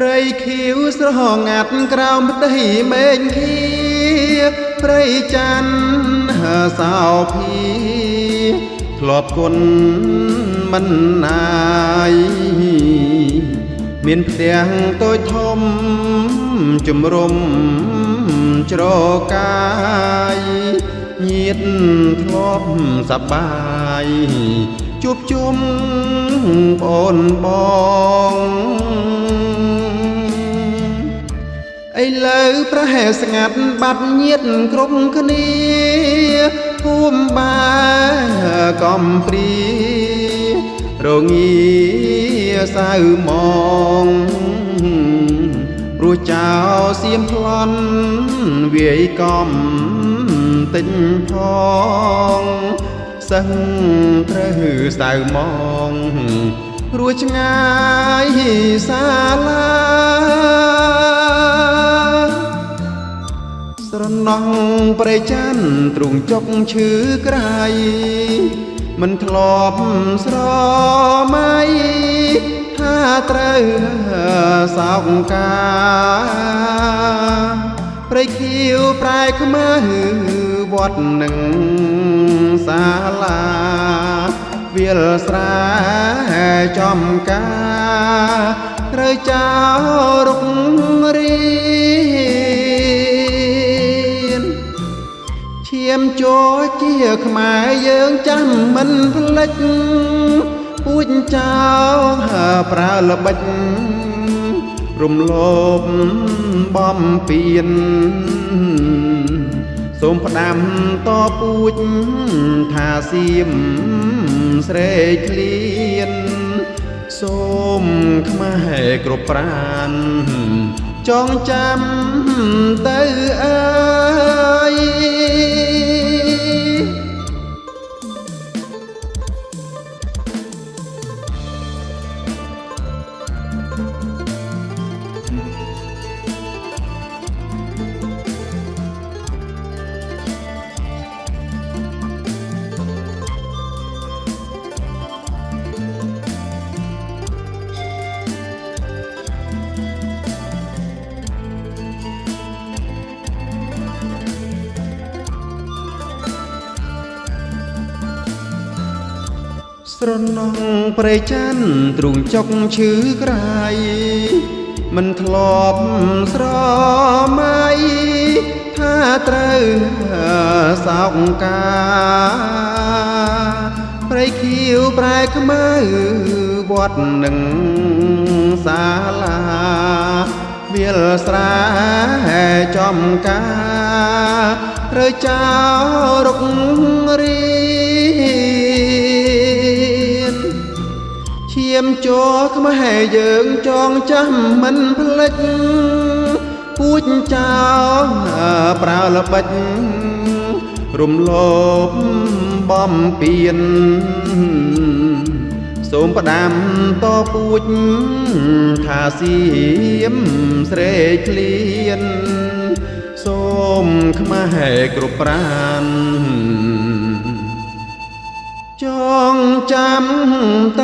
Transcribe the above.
ព្រៃខៀវស្រហងាត់ក្រោមផ្ទៃមេឃខៀព្រៃច័ន្ទសោភីធ្លាប់គុណមិនណាយមានផ្ទាំងតូចធំជំរុំច្រកាយញាតធ្លាប់សប្បាយជួបជុំប្អូនបងឥឡូវប្រហែលស្ងាត់បាត់ញាតគ្រប់គ្នាភូមិបាកំព្រីរងាសៅมองព្រោះចៅសៀមប្លន់វាយកំទិញផងសឹងត្រូវសៅมองព្រោះឆ្ងាយសាលាស្រណោះព្រៃច័ន្ទទ្រូងចុកឈឺក្រៃមិនធ្លាប់ស្រមៃថាត្រូវសោកកាព្រៃខៀវប្រែខ្មៅវត្តនឹងសាលាវាលស្រែចំការត្រូវចោលរុករៀនឈាមជោជាខ្មែរយើងចាំមិនភ្លេចពូជចោលប្រើល្បិចរំលោភបំពេញសូមផ្ដាំតពូជថាសៀមស្រែកឃ្លានសូមខ្មែរគ្រប់ប្រានចងចាំទៅអើយស្រណោះព្រៃច័ន្ទទ្រូងចុកឈឺក្រៃមិនធ្លាប់ស្រមៃថាត្រូវសោកកាព្រៃខៀវប្រែខ្មៅវត្តនឹងសាលាវាលស្រែចំការត្រូវចោលរុករៀនឈាមជ័រខ្មែរយើងចងចាំមិនភ្លេចពូជចោលប្រើល្បិចរំលោភបំពេញសូមផ្ដាំតពូជថាសៀមស្រែកឃ្លានសូមខ្មែរគ្រប់ប្រានចងចាំត